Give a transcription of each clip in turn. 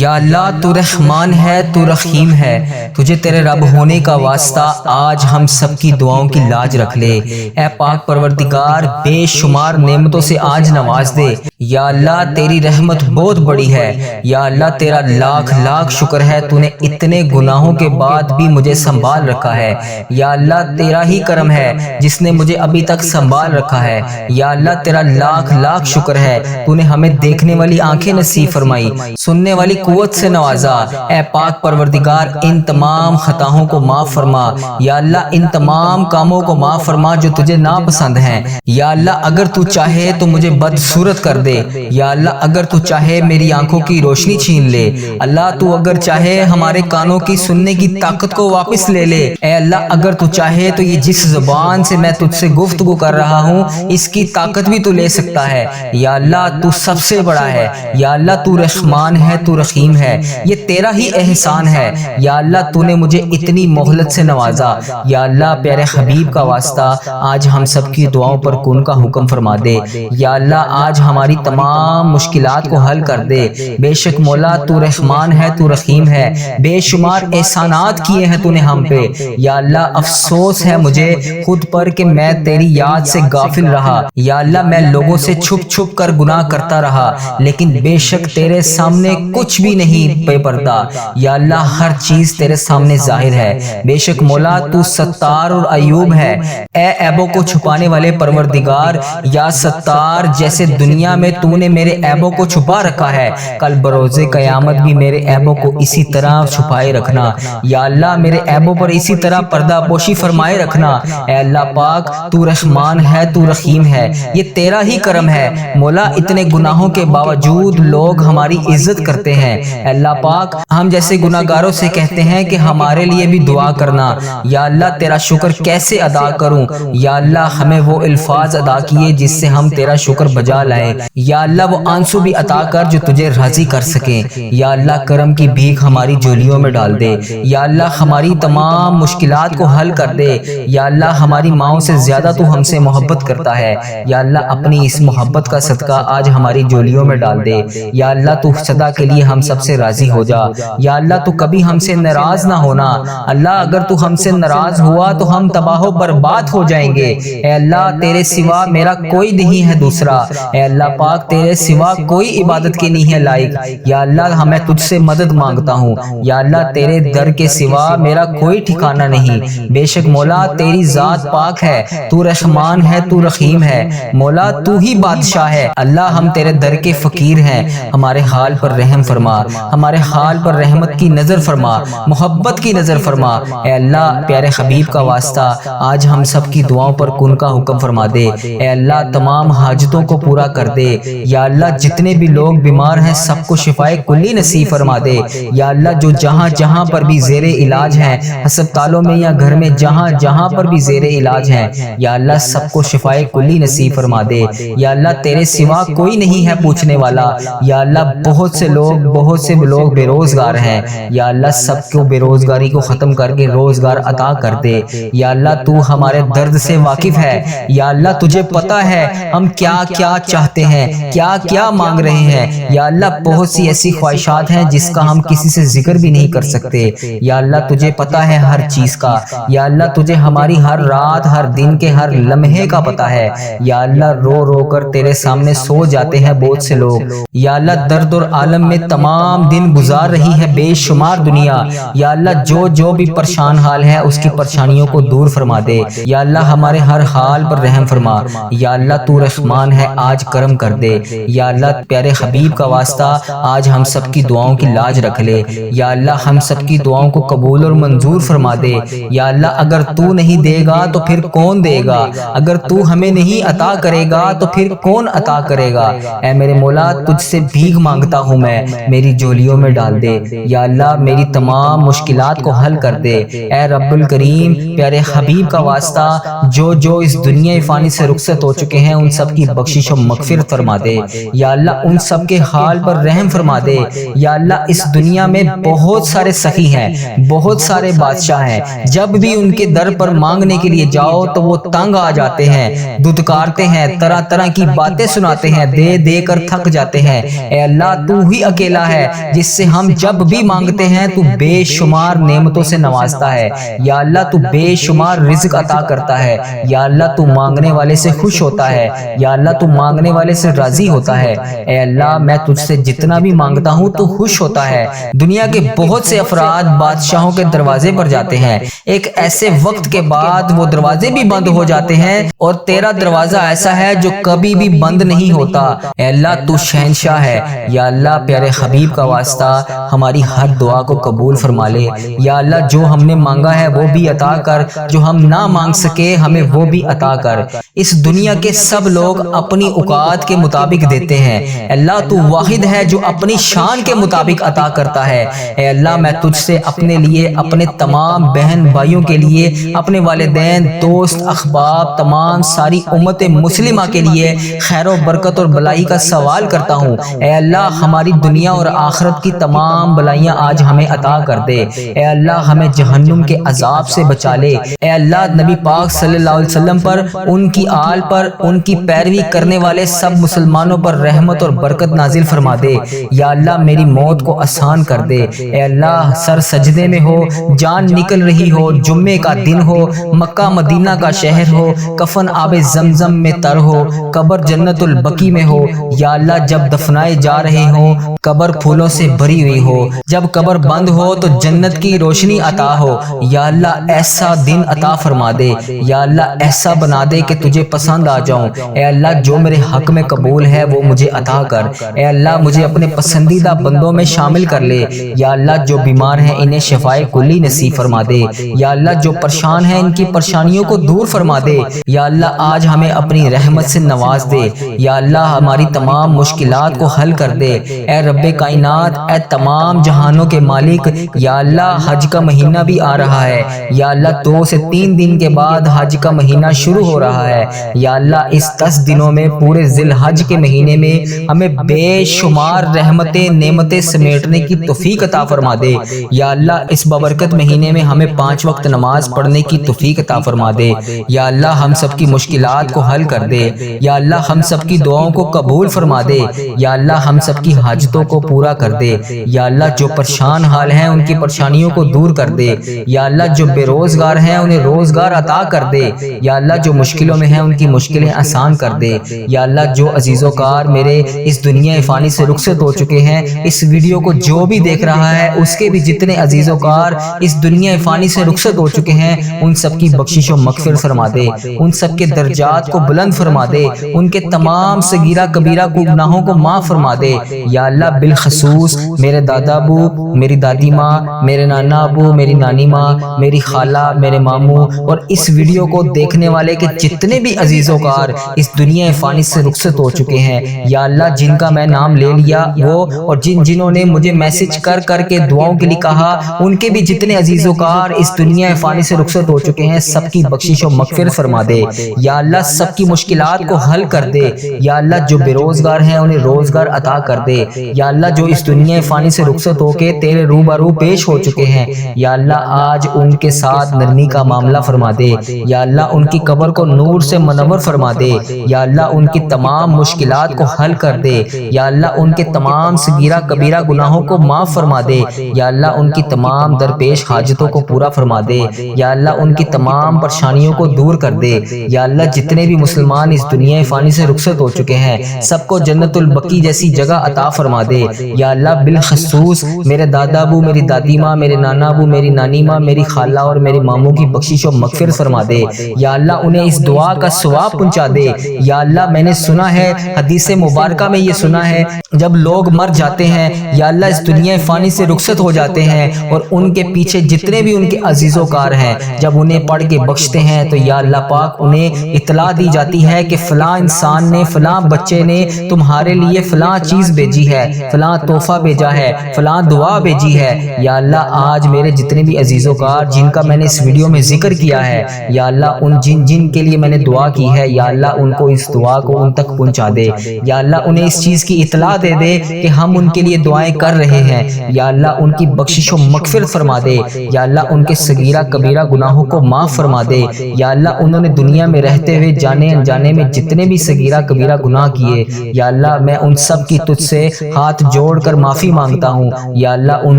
یا اللہ تو رحمان ہے، تو رحیم ہے، تجھے تیرے رب ہونے کا واسطہ آج ہم سب کی دعاؤں کی لاج رکھ لے۔ اے پاک پروردگار، بے شمار نعمتوں سے آج نواز دے۔ یا اللہ تیری رحمت بہت بڑی ہے۔ یا اللہ تیرا لاکھ لاکھ شکر ہے، تو نے اتنے گناہوں کے بعد بھی مجھے سنبھال رکھا ہے۔ یا اللہ تیرا ہی کرم ہے جس نے مجھے ابھی تک سنبھال رکھا ہے۔ یا اللہ تیرا لاکھ لاکھ شکر ہے، تو نے ہمیں دیکھنے والی آنکھیں نصیب فرمائی، سننے والی قوت سے نوازا۔ اے پاک پروردگار، ان تمام خطاؤں کو معاف فرما۔ یا اللہ ان تمام کاموں کو معاف فرما جو تجھے ناپسند ہیں۔ یا اللہ اگر تو چاہے تو مجھے بدصورت کر دے۔ یا اللہ اگر تو چاہے میری آنکھوں کی روشنی چھین لے۔ اللہ تو اگر چاہے ہمارے کانوں کی سننے کی طاقت کو واپس لے لے۔ اے اللہ اگر تو چاہے تو یہ جس زبان سے میں تجھ سے گفتگو کر رہا ہوں اس کی طاقت بھی تو لے سکتا ہے۔ یا اللہ تو سب سے بڑا ہے۔ یا اللہ تو رحمان ہے، تو رحیم ہے، یہ تیرا ہی احسان ہے۔ یا اللہ تو نے مجھے اتنی مہلت سے نوازا۔ یا اللہ پیارے حبیب کا واسطہ آج ہم سب کی دعاؤں پر کن کا حکم فرما دے۔ یا اللہ آج ہماری تمام مشکلات کو حل کر دے۔ بے شک مولا تو رحمان ہے، تو رحیم ہے، بے شمار احسانات کیے ہیں تو نے ہم پہ۔ یا اللہ افسوس ہے مجھے خود پر کہ میں تیری یاد سے غافل رہا۔ یا اللہ میں لوگوں سے چھپ چھپ کر گناہ کرتا رہا، لیکن بے شک تیرے سامنے کچھ بھی نہیں بے پردہ۔ یا اللہ ہر چیز تیرے سامنے ظاہر ہے۔ بے شک مولا تو ستار اور ایوب ہے۔ اے عیبوں کو چھپانے والے پروردگار، یا ستار جیسے دنیا میں تو نے میرے عیبوں کو چھپا رکھا ہے، کل بروز قیامت بھی میرے عیبوں کو اسی طرح چھپائے رکھنا۔ یا اللہ میرے عیبوں پر اسی طرح پردہ پوشی فرمائے رکھنا۔ اے اللہ پاک تو رحمان ہے، تو رحیم ہے، یہ تیرا ہی کرم ہے۔ مولا اتنے گناہوں کے باوجود لوگ ہماری عزت کرتے ہیں۔ اے اللہ پاک ہم جیسے گناہگاروں سے کہتے ہیں کہ ہمارے لیے بھی دعا کرنا۔ یا اللہ تیرا شکر کیسے ادا کروں؟ یا اللہ ہمیں وہ الفاظ ادا کیے جس سے ہم تیرا شکر بجا لائیں۔ یا اللہ وہ آنسو بھی عطا کر جو تجھے راضی کر سکیں۔ یا اللہ کرم کی بھیک ہماری جھولیوں میں ڈال دے۔ یا اللہ ہماری تمام مشکلات کو حل کر دے۔ یا اللہ ہماری ماؤں سے زیادہ تو ہم سے محبت کرتا ہے۔ یا اللہ اپنی اس محبت کا صدقہ آج ہماری جھولیوں میں ڈال دے۔ یا اللہ تو سدا کے لیے ہم سب سے راضی ہو جا۔ یا اللہ تو کبھی ہم سے ناراض نہ ہونا۔ اللہ اگر تو ہم سے ناراض ہوا تو ہم تباہ و برباد ہو جائیں گے۔ اے اللہ تیرے سوا میرا کوئی نہیں ہے دوسرا۔ اے اللہ پاک تیرے سوا کوئی عبادت کے نہیں ہے لائق۔ یا اللہ میں تجھ سے مدد مانگتا ہوں۔ یا اللہ تیرے در کے سوا میرا کوئی ٹھکانہ نہیں۔ بے شک مولا تیری ذات پاک ہے، تو رحمان ہے، تو رحیم ہے، مولا تو ہی بادشاہ ہے۔ اللہ ہم تیرے در کے فقیر ہیں، ہمارے حال پر رحم فرما، ہمارے حال پر رحمت کی نظر فرما، محبت کی نظر فرما۔ اے اللہ پیارے حبیب کا واسطہ آج ہم سب کی دعاؤں پر کن کا حکم فرما دے۔ اے اللہ تمام حاجتوں کو پورا کر دے۔ یا اللہ جتنے بھی لوگ بیمار ہیں سب کو شفائے کلی نصیب فرما دے۔ یا اللہ جو جہاں جہاں پر بھی زیر علاج ہیں، ہسپتالوں میں یا گھر میں جہاں جہاں پر بھی زیر علاج ہیں، یا اللہ سب کو شفائے کلی نصیب فرما دے۔ یا اللہ تیرے سوا کوئی نہیں ہے پوچھنے والا۔ یا اللہ بہت سے لوگ بے روزگار ہیں، یا اللہ سب کو بے روزگاری کو ختم کر کے روزگار عطا کر دے۔ یا اللہ تو ہمارے درد سے واقف ہے۔ یا اللہ تجھے پتا ہے ہم کیا کیا چاہتے ہیں، کیا کیا مانگ رہے ہیں۔ یا اللہ بہت سی ایسی خواہشات ہیں جس کا ہم کسی سے ذکر بھی نہیں کر سکتے۔ یا اللہ تجھے پتا ہے ہر چیز کا۔ یا اللہ تجھے ہماری ہر رات ہر دن کے ہر لمحے کا پتا ہے۔ یا اللہ رو رو کر تیرے سامنے سو جاتے ہیں بہت سے لوگ۔ یا اللہ درد اور عالم میں تمام دن گزار رہی ہے بے شمار دنیا۔ یا اللہ جو بھی پریشان حال ہے اس کی پریشانیوں کو دور فرما دے۔ یا اللہ ہمارے ہر حال پر رحم فرما۔ یا اللہ تو رحمان ہے، آج کرم کر دے۔ یا اللہ پیارے حبیب کا واسطہ آج ہم سب کی دعاؤں کی لاج رکھ لے۔ یا اللہ ہم سب کی دعاؤں کو قبول اور منظور فرما دے۔ یا اللہ اگر تو نہیں دے گا تو پھر کون دے گا؟ اگر تو ہمیں نہیں عطا کرے گا تو پھر کون عطا کرے گا؟ اے میرے مولا تجھ سے بھیک مانگتا ہوں میں، میری جھولیوں میں ڈال دے۔ یا اللہ میری تمام مشکلات کو حل کر دے۔ اے رب الکریم پیارے حبیب کا واسطہ جو اس دنیا فانی سے رخصت ہو چکے ہیں ان سب کی بخشش و مغفرت فرما۔ فرما دے، یا اللہ ان سب کے حال پر رحم فرما دے۔ یا اللہ اس دنیا میں بہت سارے سخی ہیں، بہت سارے بادشاہ ہیں، جب بھی ان کے در پر مانگنے کے لیے جاؤ تو وہ تنگ آ جاتے ہیں، دھتکارتے ہیں، طرح طرح کی باتیں سناتے ہیں، دے دے کر تھک جاتے ہیں۔ اے اللہ تو ہی اکیلا ہے جس سے ہم جب بھی مانگتے ہیں تو بے شمار نعمتوں سے نوازتا ہے۔ یا اللہ تو بے شمار رزق عطا کرتا ہے۔ یا اللہ تو مانگنے والے سے خوش ہوتا ہے۔ یا اللہ تو مانگنے والے سے راضی ہوتا ہے۔ اے اللہ میں تجھ سے جتنا بھی مانگتا ہوں تو خوش ہوتا ہے۔ دنیا کے بہت سے افراد بادشاہوں کے دروازے پر جاتے ہیں، ایک ایسے وقت کے بعد وہ دروازے بھی بند ہو جاتے ہیں، اور تیرا دروازہ ایسا ہے جو کبھی بھی بند نہیں ہوتا۔ اے اللہ تو شہنشاہ ہے۔ یا اللہ پیارے حبیب کا واسطہ ہماری ہر دعا کو قبول فرما لے۔ یا اللہ جو ہم نے مانگا ہے وہ بھی عطا کر، جو ہم نہ مانگ سکے ہمیں وہ بھی عطا کر۔ اس دنیا کے سب لوگ اپنی اوقات کے مطابق دیتے ہیں، اللہ تو واحد ہے جو اپنی شان کے مطابق عطا کرتا ہے۔ اے اللہ میں تجھ سے اپنے لیے، اپنے تمام بہن بھائیوں کے لیے، اپنے والدین، دوست، احباب، تمام ساری امت مسلمہ کے لیے خیر و برکت اور بلائی کا سوال کرتا ہوں۔ اے اللہ ہماری دنیا اور آخرت کی تمام بلائیاں آج ہمیں عطا کر دے۔ اے اللہ ہمیں جہنم کے عذاب سے بچا لے۔ اے اللہ نبی پاک صلی اللہ علیہ وسلم پر، ان کی آل پر، ان کی پیروی کرنے والے سب مسلمانوں پر رحمت اور برکت نازل فرما دے۔ یا اللہ میری موت کو آسان کر دے۔ اے اللہ سر سجدے میں ہو، جان نکل رہی ہو، جمعے کا دن ہو، مکہ مدینہ کا شہر ہو، کفن آب زمزم میں تر ہو، قبر جنت البقیع میں ہو۔ یا اللہ جب دفنائے جا رہے ہوں قبر پھولوں سے بھری ہوئی ہو، جب قبر بند ہو تو جنت کی روشنی عطا ہو۔ یا اللہ ایسا دن عطا فرما دے۔ یا اللہ ایسا بنا دے کہ تجھے پسند آ جاؤں۔ اے اللہ جو میرے حق میں قبول ہے وہ مجھے عطا کر۔ اے اللہ مجھے اپنے پسندیدہ بندوں میں شامل کر لے۔ یا اللہ جو بیمار ہیں انہیں شفائے کلی نصیب فرما دے۔ یا اللہ جو پریشان ہیں ان کی پریشانیوں کو دور فرما دے۔ یا اللہ آج ہمیں اپنی رحمت سے نواز دے۔ یا اللہ ہماری تمام مشکلات کو حل کر دے۔ اے رب کائنات، اے تمام جہانوں کے مالک، یا اللہ حج کا مہینہ بھی آ رہا ہے۔ یا اللہ 2 سے 3 دن کے بعد حج کا مہینہ شروع ہو رہا ہے۔ یا اللہ اس 10 دنوں میں پورے ذی الحج کے مہینے میں ہمیں بے شمار رحمتیں نعمتیں سمیٹنے کی توفیق عطا فرما دے۔ یا اللہ اس بابرکت مہینے میں ہمیں 5 وقت نماز پڑھنے کی توفیق عطا فرما دے۔ یا اللہ ہم سب کی مشکلات کو حل کر دے۔ یا اللہ ہم سب کی دعاؤں کو قبول فرما دے۔ یا اللہ ہم سب کی حاجتوں کو پورا کر دے۔ یا اللہ جو پریشان حال ہیں ان کی پریشانیوں کو دور کر دے۔ یا اللہ جو بے روزگار ہیں انہیں روزگار عطا کر دے۔ یا اللہ جو مشکلوں میں ہیں ان کی مشکلیں آسان کر دے۔ یا اللہ جو عزیز و کار میرے اس دنیا فانی سے رخصت ہو چکے ہیں، اس ویڈیو کو جو بھی دیکھ رہا ہے اس کے بھی جتنے عزیز و کار اس دنیا فانی سے رخصت ہو چکے ہیں ان سب کی بخشش و مغفرت فرما دے، ان سب کے درجات کو بلند فرما دے، ان کے تمام صغیرہ کبیرہ گناہوں کو معاف فرما دے۔ یا اللہ بالخصوص میرے دادا ابو، میری دادی ماں، میرے نانا ابو، میری نانی ماں، میری خالہ، میرے ماموں اور اس ویڈیو کو دیکھنے والے کے جتنے بھی عزیز و کار اس دنیا فانی سے رخصت ہو چکے ہیں، یا اللہ جن کا میں نام لے لیا وہ، اور جنہوں نے مجھے میسج کر کر کے دعاؤں کے لیے کہا، ان کے بھی جتنے عزیز و کار اس دنیا فانی سے رخصت ہو چکے ہیں سب کی بخشش و مغفرت فرما دے۔ یا اللہ سب کی مشکلات کو حل کر دے۔ یا اللہ جو بے روزگار ہیں انہیں روزگار عطا کر دے۔ یا اللہ جو اس دنیا فانی سے رخصت ہو کے تیرے روبرو پیش ہو چکے ہیں، یا اللہ آج ان کے ساتھ نرمی کا معاملہ فرما دے۔ یا اللہ ان کی قبر کو نور سے منور فرما دے۔ یا اللہ ان کی تمام مشکلات کو حل کر دے۔ یا اللہ ان کے تمام صغیرہ کبیرہ گناہوں کو معاف فرما دے۔ یا اللہ ان کی تمام درپیش حاجتوں کو پورا فرما دے۔ یا اللہ ان کی تمام پریشانیوں کو دور کر دے۔ یا اللہ جتنے بھی مسلمان اس دنیا فانی سے رخصت ہو چکے ہیں سب کو جنت البقیع جیسی جگہ عطا فرما دے۔ یا اللہ بالخصوص میرے دادا ابو، میری دادی ماں، میرے نانا ابو، میری نانی ماں، میری خالہ اور میرے ماموں کی بخشش و مغفرت فرما دے۔ یا اللہ انہیں اس دعا کا ثواب پہنچا دے۔ یا اللہ میں نے سنا ہے، حدیث مبارکہ میں یہ سنا ہے، جب لوگ مر جاتے ہیں یا اللہ اس دنیا فانی سے رخصت ہو جاتے ہیں اور ان کے پیچھے جتنے بھی ان کے عزیز و کار ہیں جب انہیں پڑھ کے بخشتے ہیں تو یا اللہ پاک انہیں اطلاع دی جاتی ہے کہ فلاں انسان نے، فلاں بچے نے تمہارے لیے فلاں چیز بھیجی ہے، فلاں تحفہ بھیجا ہے، فلاں دعا بھیجی ہے۔ یا اللہ آج میرے جتنے بھی عزیز و کار جن کا میں نے اس ویڈیو میں ذکر کیا ہے، یا اللہ ان جن کے لیے میں نے دعا کی ہے، یا اللہ ان کو اس دعا کو ان تک پہنچا دے، یا اللہ انہیں اس چیز کی اطلاع دے دے کہ ہم ان کے لیے دعائیں کر رہے ہیں، یا اللہ ان کی بخشش و مغفرت فرما دے، یا اللہ ان کے صغیرہ کبیرہ گناہوں کو معاف فرما دے، یا اللہ انہوں نے دنیا میں رہتے ہوئے جانے انجانے میں جتنے بھی صغیرہ کبیرہ گناہ کیے، یا اللہ میں ان سب کی تجھ سے ہاتھ جوڑ کر معافی مانگتا ہوں، یا اللہ ان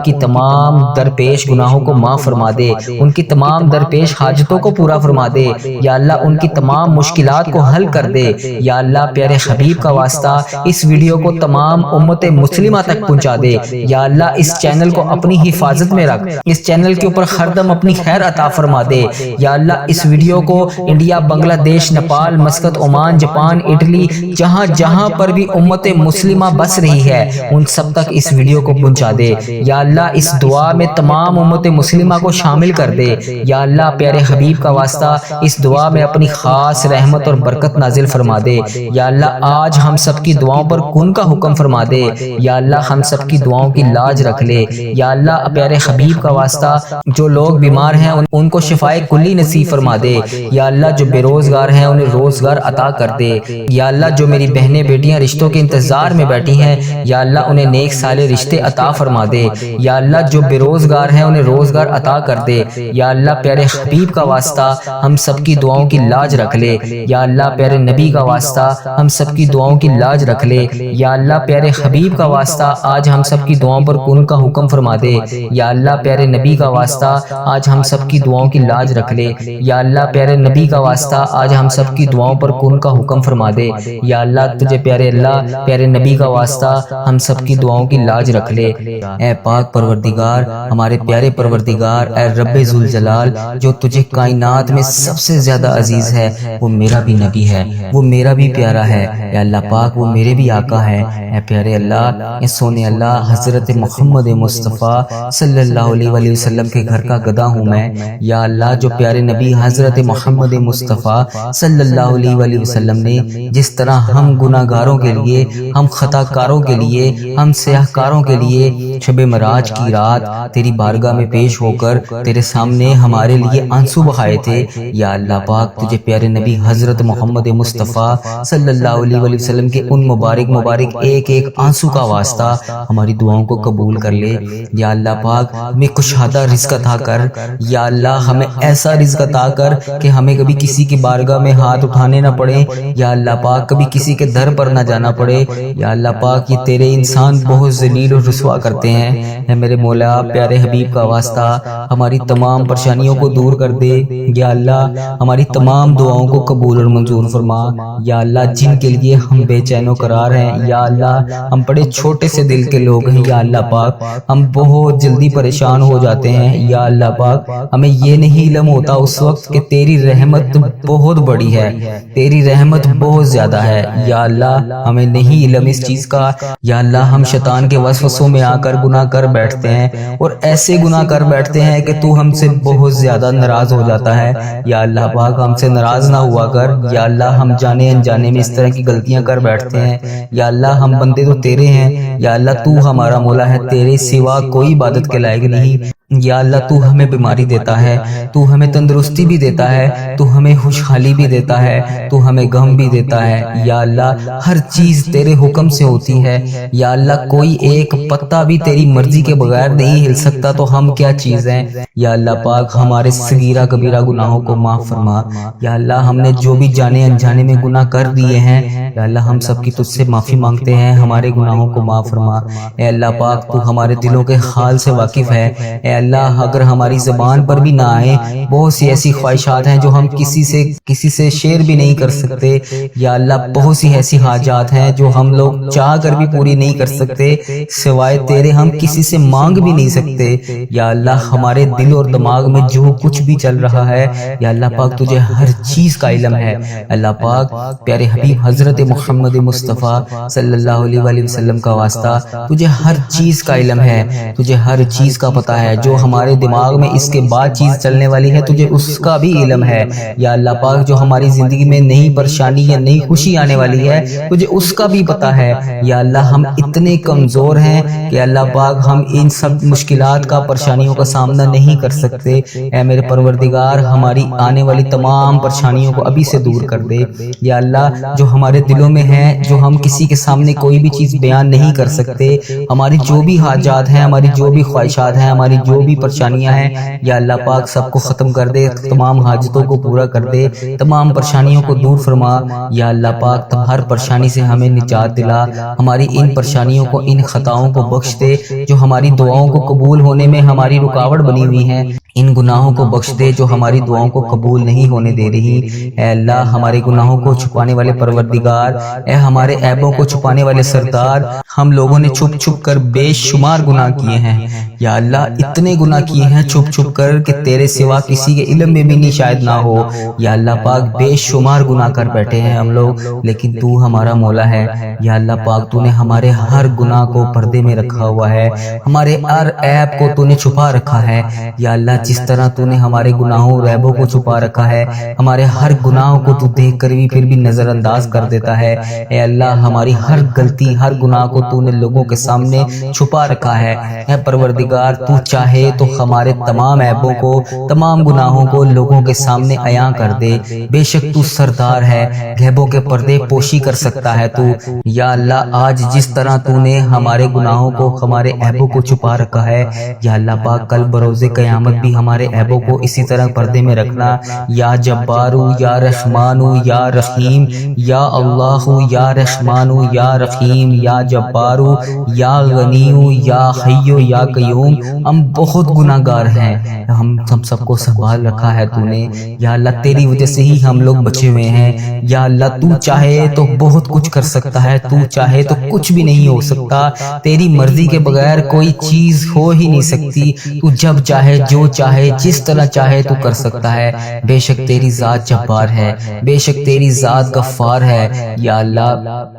کی تمام درپیش گناہوں کو معاف فرما دے، ان کی تمام درپیش حاجتوں کو پورا فرما دے، یا اللہ ان کی تمام مشکلات کو حل کر دے، یا اللہ پیارے حبیب کا واسطہ اس ویڈیو کو تمام امت مسلمہ تک پہنچا دے، یا اللہ اس چینل کو اپنی حفاظت میں رکھ، اس چینل کے اوپر ہر دم اپنی خیر عطا فرما دے، یا اللہ اس ویڈیو کو انڈیا، بنگلہ دیش، Nepal, Muscat, Oman, Japan, Italy, جہاں جہاں پر بھی امت مسلمہ بس رہی ہے ان سب تک اس ویڈیو کو پہنچا دے، یا اللہ اس دعا میں تمام امت مسلمہ کو شامل کر دے، یا اللہ پیارے حبیب کا واسطہ اس دعا میں اپنی خاص رحمت اور برکت نازل فرما دے، یا اللہ آج ہم سب کی دعاؤں پر کن کا حکم فرما دے، یا اللہ ہم سب کی دعاؤں کی لاج رکھ لے، یا اللہ پیارے حبیب کا واسطہ جو لوگ بیمار ہیں ان کو شفائے کلی نصیب فرما دے، یا اللہ جو بے روزگار ہیں انہیں روزگار عطا کر دے، یا اللہ جو میری بہنیں بیٹیاں رشتوں کے انتظار میں بیٹھی ہیں یا اللہ انہیں نیک صالح رشتے عطا فرما دے، یا اللہ جو بے روزگار ہیں انہیں روزگار عطا کر دے، یا اللہ پیارے حبیب کا واسطہ ہم سب کی دعاؤں کی لاج رکھ لے، یا اللہ پیارے نبی کا واسطہ ہم سب کی دعاؤں کی لاج رکھ لے، یا اللہ پیارے حبیب کا واسطہ آج ہم سب کی دعاؤں پر کن کا حکم فرما دے، یا اللہ پیارے نبی کا واسطہ آج ہم سب کی دعاؤں کی لاج رکھ لے، یا اللہ پیارے نبی کا واسطہ آج ہم سب کی دعاؤں پر کن کا حکم فرما دے، یا اللہ تجھے پیارے اللہ پیارے نبی کا واسطہ ہم سب کی دعاؤں کی لاج رکھ لے۔ اے پاک پروردگار، ہمارے پیارے پروردگار، اے رب ذوالجلال، جو تجھے کائنات میں سب سے زیادہ عزیز ہے وہ میرا بھی نبی ہے، وہ میرا بھی پیارا ہے، اے اللہ پاک وہ میرے بھی آقا ہے، اے پیارے اللہ، اے سونے اللہ، حضرت محمد مصطفیٰ صلی اللہ علیہ وآلہ وسلم کے گھر کا گدھا ہوں میں، یا اللہ جو پیارے نبی حضرت محمد مصطفیٰ صلی اللہ علیہ وآلہ وسلم نے جس طرح ہم گناہگاروں کے لیے، ہم خطا کاروں کے لیے، ہم سیاہ کاروں کے لیے شب معراج کی رات تیری بارگاہ میں پیش ہو کر تیرے سامنے ہمارے لیے آنسو بہائے تھے، یا اللہ پاک تجھے پیارے نبی حضرت محمد مصطفیٰ صلی اللہ علیہ وآلہ وسلم کے ان مبارک ایک ایک آنسو کا واسطہ ہماری دعاؤں کو قبول کر لے، یا اللہ پاک ہمیں کشادہ رزق عطا کر، یا اللہ ہمیں ایسا رزق عطا کر کہ ہمیں کبھی کسی کی بارگاہ میں ہاتھ اٹھانے نہ پڑے، یا اللہ پاک کبھی کسی کے در پر نہ جانا پڑے، یا اللہ پاک یہ تیرے انسان بہت ذلیل اور رسوا کرتے ہیں، اے میرے مولا پیارے حبیب کا واسطہ ہماری تمام پریشانیوں کو دور کر دے، یا اللہ ہماری تمام دعاؤں کو قبول اور منظور فرما، یا اللہ جن کے لیے ہم بے چین و قرار ہیں، یا اللہ ہم بڑے چھوٹے سے دل کے لوگ ہیں، یا اللہ پاک ہم بہت جلدی پریشان ہو جاتے ہیں، یا اللہ پاک ہمیں یہ نہیں علم ہوتا اس وقت کہ تیری رحمت بہت بڑی ہے، تیری رحمت بہت زیادہ ہے، یا اللہ ہمیں نہیں علم اس چیز کا، یا اللہ ہم شیطان کے وسوسوں میں آ کر گناہ کر بیٹھتے ہیں اور ایسے گناہ کر بیٹھتے ہیں کہ تو ہم سے بہت زیادہ ناراض ہو جاتا ہے، یا اللہ پاک ہم سے ناراض نہ ہوا کر، یا اللہ ہم جانے انجانے میں اس طرح کی غلطیاں کر بیٹھتے ہیں، یا اللہ ہم بندے تو تیرے ہیں، یا اللہ تو ہمارا مولا ہے، تیرے سوا کوئی عبادت کے لائق نہیں، یا اللہ تو ہمیں بیماری دیتا ہے، تو ہمیں تندرستی بھی دیتا ہے، تو ہمیں خوشحالی بھی دیتا ہے، تو ہمیں غم بھی دیتا ہے، یا اللہ ہر چیز تیرے حکم سے ہوتی ہے، یا اللہ کوئی ایک پتا بھی تیری مرضی کے بغیر نہیں ہل سکتا، تو ہم کیا چیز ہیں، یا اللہ پاک ہمارے صغیرہ کبیرہ گناہوں کو معاف فرما، یا اللہ ہم نے جو بھی جانے انجانے میں گناہ کر دیے ہیں، یا اللہ ہم سب کی تجھ سے معافی مانگتے ہیں، ہمارے گناہوں کو معاف فرما، اے اللہ پاک تو ہمارے دلوں کے حال سے واقف ہے، اے اللہ اگر ہماری زبان پر بھی نہ آئے، بہت سی ایسی خواہشات ہیں جو ہم کسی سے شیئر بھی نہیں کر سکتے، یا اللہ بہت سی ایسی حاجات ہیں جو ہم لوگ چاہ کر بھی پوری نہیں کر سکتے، سوائے تیرے ہم کسی سے مانگ بھی نہیں سکتے، یا اللہ ہمارے دل اور دماغ میں جو کچھ بھی چل رہا ہے، یا اللہ پاک تجھے ہر چیز کا علم ہے، اللہ پاک پیارے حبیب حضرت محمد مصطفیٰ صلی اللہ علیہ وآلہ وسلم کا واسطہ تجھے ہر چیز کا علم ہے، تجھے ہر چیز کا پتہ ہے، جو ہمارے دماغ میں اس کے بعد چیز چلنے والی ہے تجھے اس کا بھی علم ہے یا اللہ پاک، جو ہماری زندگی میں نئی پریشانی یا نئی خوشی آنے والی ہے تجھے اس کا بھی پتہ ہے یا اللہ۔ ہم اتنے کمزور ہیں کہ اللہ پاک ہم ان سب مشکلات کا، پریشانیوں کا سامنا نہیں کر سکتے۔ اے میرے پروردگار، ہماری آنے والی تمام پریشانیوں کو ابھی سے دور کر دے یا اللہ۔ جو ہمارے دلوں میں ہے، جو ہم کسی کے سامنے کوئی بھی چیز بیان نہیں کر سکتے، ہماری جو بھی حاجات ہیں، ہماری جو بھی خواہشات ہیں، ہماری جو بھی پریشانیاں ہیں یا اللہ پاک، سب کو ختم کر دے، تمام حاجتوں کو پورا کر دے، تمام پریشانیوں کو دور فرما یا اللہ پاک۔ تم ہر پریشانی سے ہمیں نجات دلا، ہماری ان پریشانیوں کو، ان خطاؤں کو بخش دے جو ہماری دعاؤں کو قبول ہونے میں ہماری رکاوٹ بنی ہوئی ہیں، ان گناہوں کو بخش دے جو ہماری دعاؤں کو قبول نہیں ہونے دے رہی۔ اے اللہ، ہمارے گناہوں کو چھپانے والے پروردگار، اے ہمارے عیبوں کو چھپانے والے سردار، ہم لوگوں نے چھپ چھپ کر بے شمار گناہ کیے ہیں یا اللہ۔ اتنے گناہ کیے ہیں چھپ چھپ کر کہ تیرے سوا کسی کے علم میں بھی نہیں شاید نہ ہو یا اللہ پاک۔ بے شمار گناہ کر بیٹھے ہیں ہم لوگ، لیکن تو ہمارا مولا ہے یا اللہ پاک۔ تو نے ہمارے ہر گناہ کو پردے میں رکھا ہوا ہے، ہمارے ہر عیب کو تو نے چھپا رکھا ہے یا اللہ۔ جس طرح تو نے ہمارے گناہوں اور عیبوں کو چھپا رکھا ہے، ہمارے ہر گناہوں کو تو دیکھ کر بھی پھر بھی نظر انداز کر دیتا ہے۔ اے اللہ، ہماری ہر غلطی، ہر گناہ کو تو نے لوگوں کے سامنے چھپا رکھا ہے۔ اے پروردگار، تو چاہے تو ہمارے تمام عیبوں کو، تمام گناہوں کو لوگوں کے سامنے عیاں کر دے۔ بے شک تو سردار ہے، غیبوں کے پردے پوشی کر سکتا ہے تو یا اللہ۔ آج جس طرح تو نے ہمارے گناہوں کو، ہمارے عیبوں کو چھپا رکھا ہے یا اللہ پاک، کل بروز قیامت بھی ہمارے عیبوں کو اسی طرح پردے میں رکھنا یا جبارو یا رحمانو یا رحیم یا اللہ یا رحمانو یا رحیم یا جبارو یا غنیو یا حیو یا قیوم۔ ہم بہت گناہ گار ہیں، ہم سب کو سنبھال رکھا ہے تو نے یا اللہ۔ تیری وجہ سے ہی ہم لوگ بچے ہوئے ہیں یا اللہ۔ تو چاہے تو بہت کچھ کر سکتا ہے، تو چاہے تو کچھ بھی نہیں ہو سکتا۔ تیری مرضی کے بغیر کوئی چیز ہو ہی نہیں سکتی۔ تو جب چاہے، جو چاہے، جس طرح چاہے تو کر سکتا ہے۔ بے شک تیری ذات جبار ہے، بے شک تیری ذات غفار ہے یا اللہ۔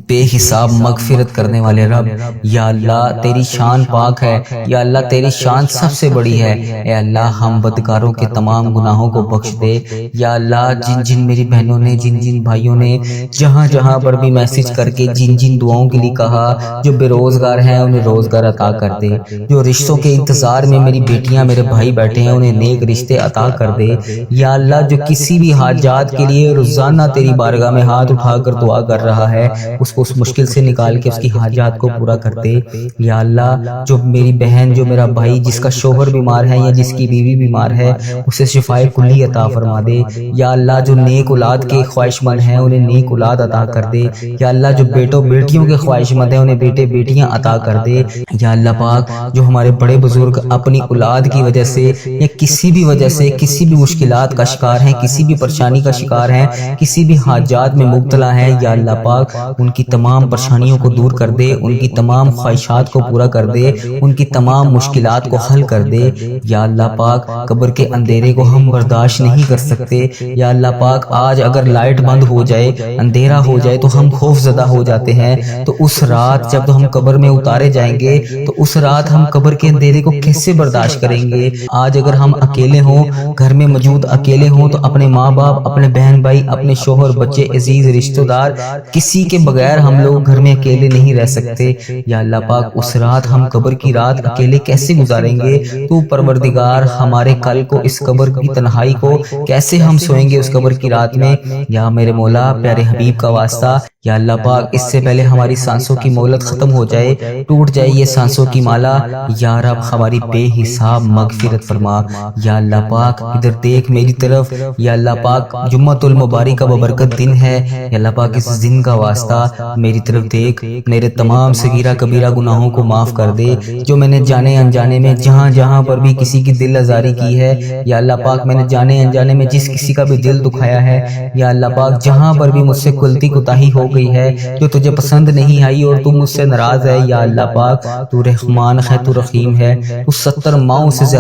بے حساب مغفرت کرنے والے رب یا اللہ، تیری شان پاک ہے یا اللہ، تیری شان سب سے بڑی ہے۔ اے اللہ، ہم بدکاروں کے تمام گناہوں کو بخش دے یا اللہ۔ جن جن میری بہنوں نے، جن جن بھائیوں نے جہاں جہاں پر بھی میسج کر کے جن جن دعاؤں کے لیے کہا، جو بے روزگار ہیں انہیں روزگار عطا کر دے، جو رشتوں کے انتظار میں میری بیٹیاں، میرے بھائی بیٹھے ہیں انہیں نیک رشتے عطا کر دے یا اللہ۔ جو کسی بھی حاجات کے لیے روزانہ تیری بارگاہ میں ہاتھ اٹھا کر دعا کر رہا ہے، اس کو اس مشکل سے نکال کے اس کی حاجات کو پورا کر دے یا اللہ۔ جو میری بہن، جو میرا بھائی جس کا شوہر بیمار ہے یا جس کی بیوی بیمار ہے، اسے شفائے کلی عطا فرما دے یا اللہ۔ جو نیک اولاد کے خواہش مند ہیں انہیں نیک اولاد عطا کر دے یا اللہ۔ جو بیٹوں بیٹیوں کے خواہش مند ہیں انہیں بیٹے بیٹیاں عطا کر دے یا اللہ پاک۔ جو ہمارے بڑے بزرگ اپنی اولاد کی وجہ سے یا کسی بھی وجہ سے کسی بھی مشکلات کا شکار ہیں، کسی بھی پریشانی کا شکار ہیں، کسی بھی حاجات میں مبتلا ہیں یا اللہ پاک، ان کی تمام پریشانیوں کو دور کر دے، ان کی تمام خواہشات کو پورا کر دے، ان کی تمام مشکلات کو حل کر دے یا اللہ پاک۔ قبر کے اندھیرے کو ہم برداشت نہیں کر سکتے یا اللہ پاک۔ آج اگر لائٹ بند ہو جائے، اندھیرا ہو جائے تو ہم خوف زدہ ہو جاتے ہیں، تو اس رات جب ہم قبر میں اتارے جائیں گے تو اس رات ہم قبر کے اندھیرے کو کیسے برداشت کریں گے؟ آج اگر ہم اکیلے ہوں، گھر میں موجود اکیلے ہوں، تو اپنے ماں باپ، اپنے بہن بھائی، اپنے شوہر، بچے، عزیز رشتہ دار، کسی کے بغیر ہم لوگ گھر میں اکیلے نہیں رہ سکتے یا اللہ پاک۔ اس رات ہم قبر کی رات اکیلے کیسے گزاریں گے؟ تو پروردگار، ہمارے کل کو اس قبر کی تنہائی کو کیسے ہم سوئیں گے اس قبر کی رات میں یا میرے مولا، پیارے حبیب کا واسطہ یا اللہ پاک۔ اس سے پہلے ہماری سانسوں کی مہلت ختم ہو جائے، ٹوٹ جائے یہ سانسوں کی مالا یا رب، ہماری بے حساب مغفرت فرما یا اللہ پاک۔ ادھر دیکھ میری طرف یا اللہ پاک، جمعۃ المبارک کا ببرکت دن ہے یا اللہ پاک۔ اس دن کا واسطہ میری طرف دیکھ، میرے تمام صغیرہ کبیرہ گناہوں کو معاف کر دے، جو میں نے جانے انجانے میں جہاں جہاں پر بھی کسی کی دل آزاری کی ہے یا اللہ پاک، میں نے جانے انجانے میں جس کسی کا بھی دل دکھایا ہے یا اللہ پاک، جہاں پر بھی مجھ سے غلطی کوتاہی ہو گئی ہے جو تجھے پسند نہیں آئی اور تو مجھ سے ناراض ہے یا اللہ پاک، تو رحمان ہے، تو رحیم ہے، تو 70 ماؤں سے زیادہ